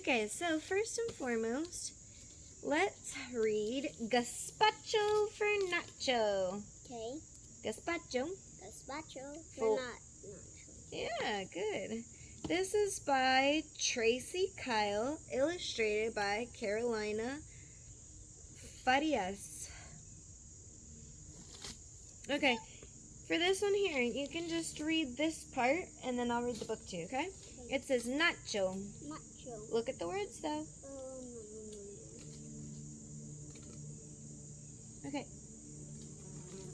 Okay, so first and foremost, let's read gazpacho for nacho. Okay. Gazpacho. Gazpacho For- for nacho. Yeah, good. This is by Tracy Kyle, illustrated by Carolina Farias. Okay, for this one here, you can just read this part, and then I'll read the book too, okay? It says nacho. Nacho. Look at the words, though. Okay.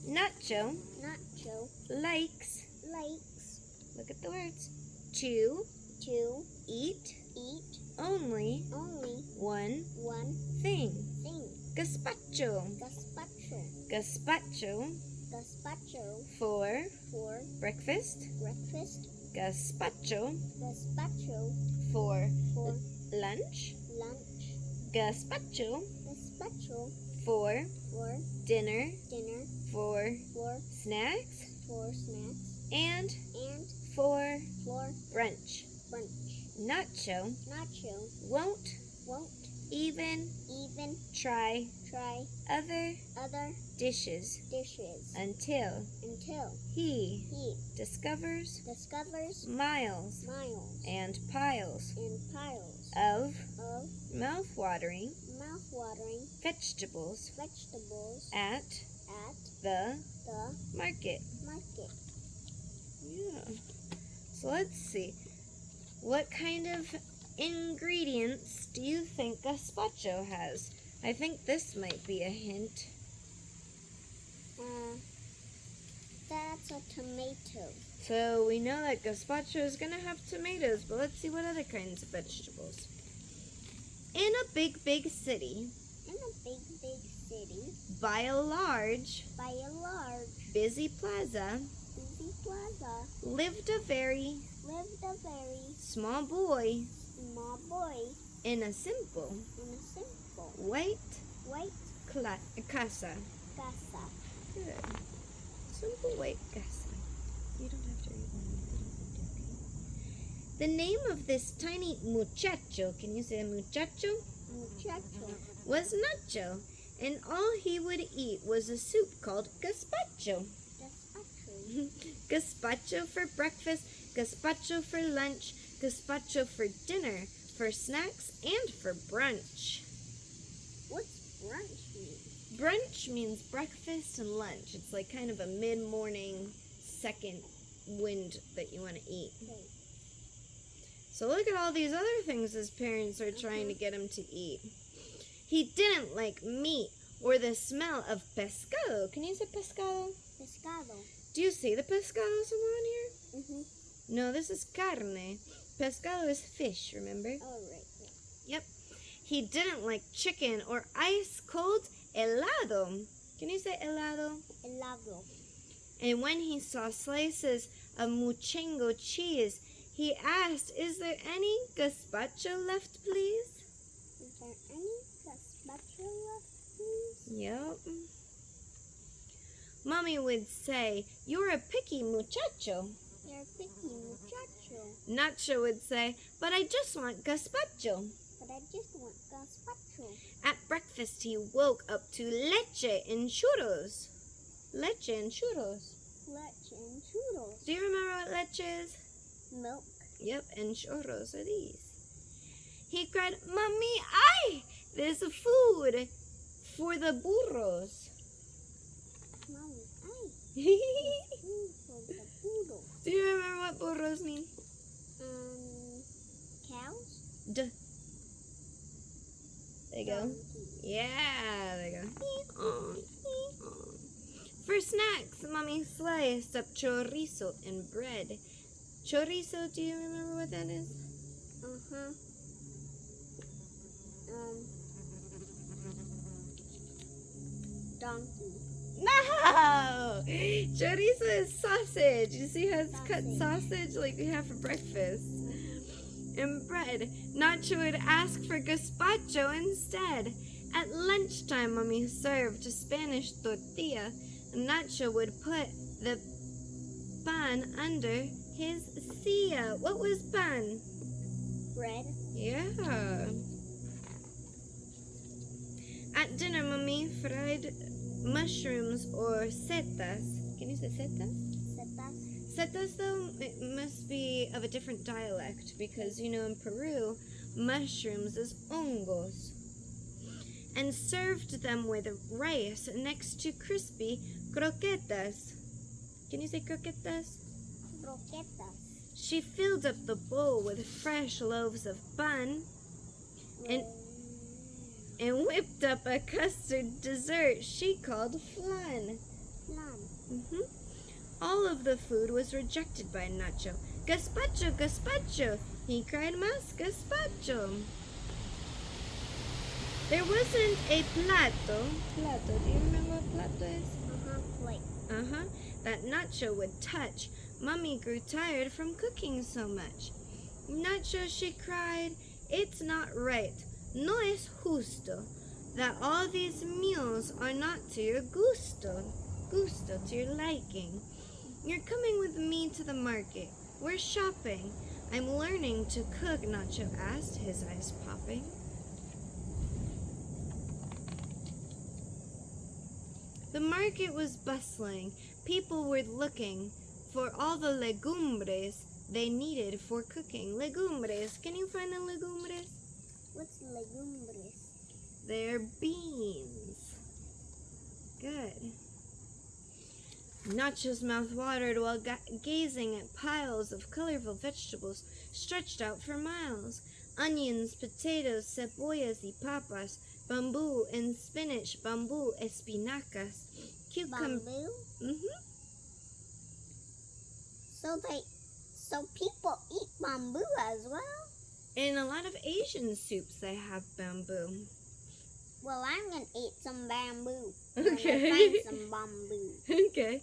Nacho Nacho likes, likes look at the words, to to eat eat only only one one thing. thing. Gazpacho. Gazpacho. Gazpacho Gazpacho for for breakfast. breakfast. Gazpacho Gazpacho for for lunch. lunch. Gazpacho Gazpacho for for dinner. dinner. For For snacks. snacks. And And for for brunch. brunch. Nacho Nacho won't won't even even try try other other dishes dishes until until he he discovers discovers miles miles and piles and piles of of mouth-watering mouth-watering vegetables vegetables at at the the market. market. Yeah. So let's see. What kind of ingredients do you think gazpacho has? I think this might be a hint. That's a tomato. So we know that gazpacho is going to have tomatoes, but let's see what other kinds of vegetables. In a big city, In a big city, by a large, busy plaza, lived a very small boy small boy in a simple in a simple white casa. casa. Good. Simple white casa. You don't have to read one. The name of this tiny muchacho, can you say muchacho? Muchacho. Was nacho, and all he would eat was a soup called gazpacho. Gazpacho for breakfast, gazpacho for lunch, gazpacho for dinner, for snacks, and for brunch. What's brunch mean? Brunch means breakfast and lunch. It's like kind of a mid-morning second wind that you want to eat. Okay. So look at all these other things his parents are trying to get him to eat. He didn't like meat or the smell of pescado. Can you say pescado? Pescado. Do you see the pescado somewhere on here? Mm-hmm. No, this is carne. Pescado is fish, remember? Oh, right. Yep. He didn't like chicken or ice-cold helado. Can you say helado? Helado. And when he saw slices of muchengo cheese, he asked, "Is there any gazpacho left, please?" Is there any gazpacho left, please? Yep. Mommy would say, "You're a picky muchacho." You're a picky muchacho. Nacho would say, "But I just want gazpacho." But I just want gazpacho. At breakfast, he woke up to leche and churros. Leche and churros. Leche and churros. Do you remember what leche is? Milk. Yep, and churros are these. He cried, "Mommy, ay! There's food for the burros." Mommy, ay. Do Food for the poodle. you remember what burros mean? Cows? Duh. There you go. Donkeys. Yeah, there you go. For snacks, Mommy sliced up chorizo and bread. Chorizo, do you remember what that is? Uh-huh. Donkey. No! Chorizo is sausage. You see how it's cut sausage like we have for breakfast? And bread. Nacho would ask for gazpacho instead. At lunchtime, Mommy served a Spanish tortilla. Nacho would put the pan under his silla. What was pan? Bread. Yeah. At dinner, Mommy fried mushrooms or setas. Can you say setas? Setas. Setas, though, it must be of a different dialect because, in Peru, mushrooms is hongos. And served them with rice next to crispy croquetas. Can you say croquetas? Croquetas. She filled up the bowl with fresh loaves of bun and whipped up a custard dessert she called flan. Flan. All of the food was rejected by Nacho. Gazpacho, gazpacho! He cried, más gazpacho! There wasn't a plato. Plato, do you remember what plato is? Plate. That Nacho would touch. Mummy grew tired from cooking so much. Nacho, she cried, it's not right. No es justo that all these meals are not to your gusto, to your liking. You're coming with me to the market. We're shopping. I'm learning to cook, Nacho asked, his eyes popping. The market was bustling. People were looking for all the legumbres they needed for cooking. Legumbres. Can you find the legumbres? What's legumbres? They're beans. Good. Nacho's mouth watered while gazing at piles of colorful vegetables stretched out for miles. Onions, potatoes, cebollas y papas, bamboo and spinach, bamboo, espinacas, cucumber. Bamboo? So people eat bamboo as well? In a lot of Asian soups, they have bamboo. Well, I'm gonna eat some bamboo. Okay. I'm gonna find some bamboo. Okay.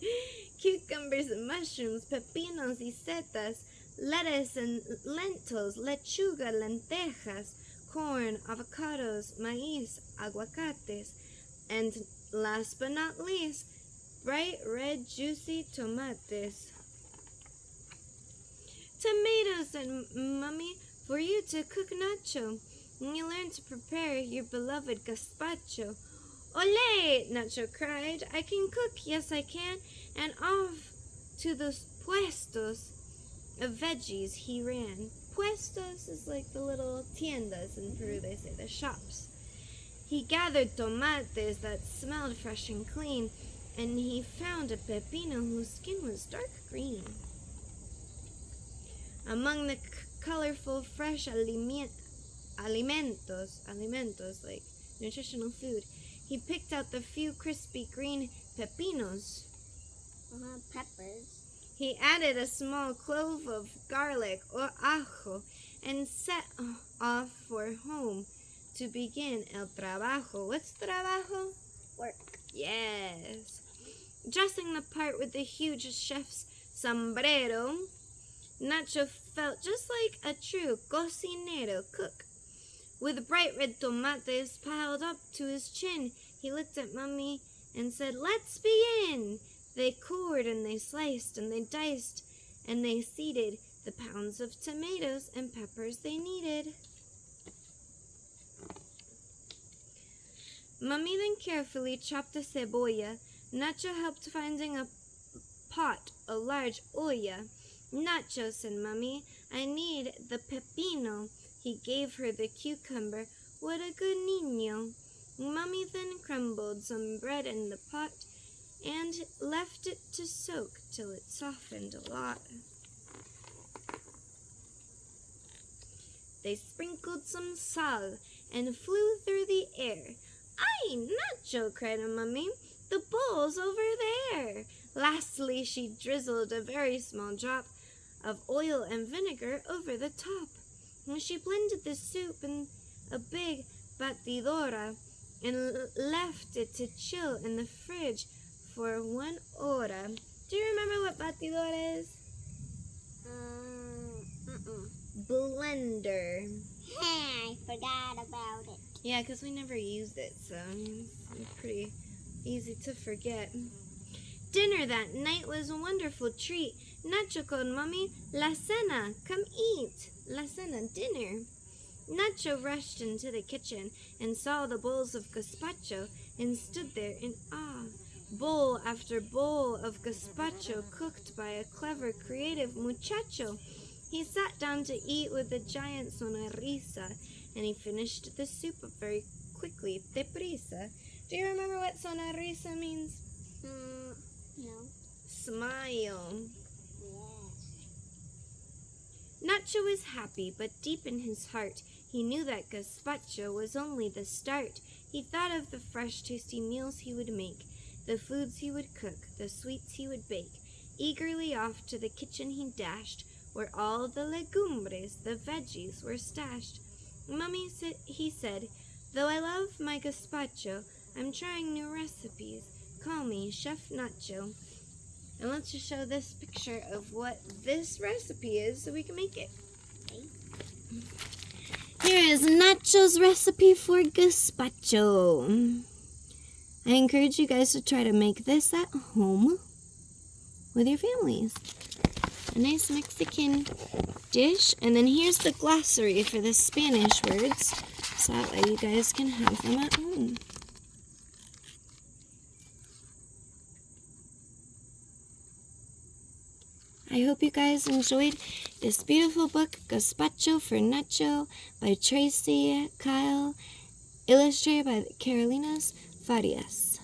Cucumbers and mushrooms, pepinos y setas, lettuce and lentils, lechuga, lentejas, corn, avocados, maíz, aguacates, and last but not least, bright red juicy tomates. Tomatoes, and Mummy, for you to cook Nacho. You learn to prepare your beloved gazpacho. Ole! Nacho cried. I can cook, yes I can. And off to those puestos of veggies he ran. Puestos is like the little tiendas in Peru, they say, the shops. He gathered tomates that smelled fresh and clean, and he found a pepino whose skin was dark green. Among the colorful, fresh alimentos, like nutritional food, he picked out the few crispy green pepinos. Peppers. He added a small clove of garlic or ajo and set off for home to begin el trabajo. What's trabajo? Work. Yes. Dressing the part with the huge chef's sombrero, Nacho felt just like a true cocinero cook. With bright red tomates piled up to his chin, he looked at Mummy and said, "Let's begin." They cored and they sliced and they diced and they seeded the pounds of tomatoes and peppers they needed. Mummy then carefully chopped the cebolla. Nacho helped finding a pot, a large olla. "Nacho," said Mummy, "I need the pepino." He gave her the cucumber. What a good niño. Mummy then crumbled some bread in the pot and left it to soak till it softened a lot. They sprinkled some sal and flew through the air. "Ay, Nacho," cried Mummy, "the bowl's over there." Lastly, she drizzled a very small drop of oil and vinegar over the top. And she blended the soup in a big batidora and left it to chill in the fridge for 1 hora. Do you remember what batidora is? Blender. I forgot about it. Yeah, because we never used it, so it's pretty easy to forget. Dinner that night was a wonderful treat. Nacho called Mummy, "La cena, come eat." La cena, dinner. Nacho rushed into the kitchen and saw the bowls of gazpacho and stood there in awe. Bowl after bowl of gazpacho cooked by a clever, creative muchacho. He sat down to eat with a giant sonrisa, and he finished the soup very quickly, deprisa. Do you remember what sonrisa means? No. Smile. Yeah. Nacho was happy, but deep in his heart, he knew that gazpacho was only the start. He thought of the fresh, tasty meals he would make, the foods he would cook, the sweets he would bake. Eagerly off to the kitchen he dashed, where all the legumbres, the veggies, were stashed. Mummy, he said, though I love my gazpacho, I'm trying new recipes. Call me Chef Nacho. And let's just show this picture of what this recipe is so we can make it. Okay. Here is Nacho's recipe for gazpacho. I encourage you guys to try to make this at home with your families. A nice Mexican dish. And then here's the glossary for the Spanish words, so that way you guys can have them at home. I hope you guys enjoyed this beautiful book, Gazpacho for Nacho by Tracy Kyle, illustrated by Carolinas Farias.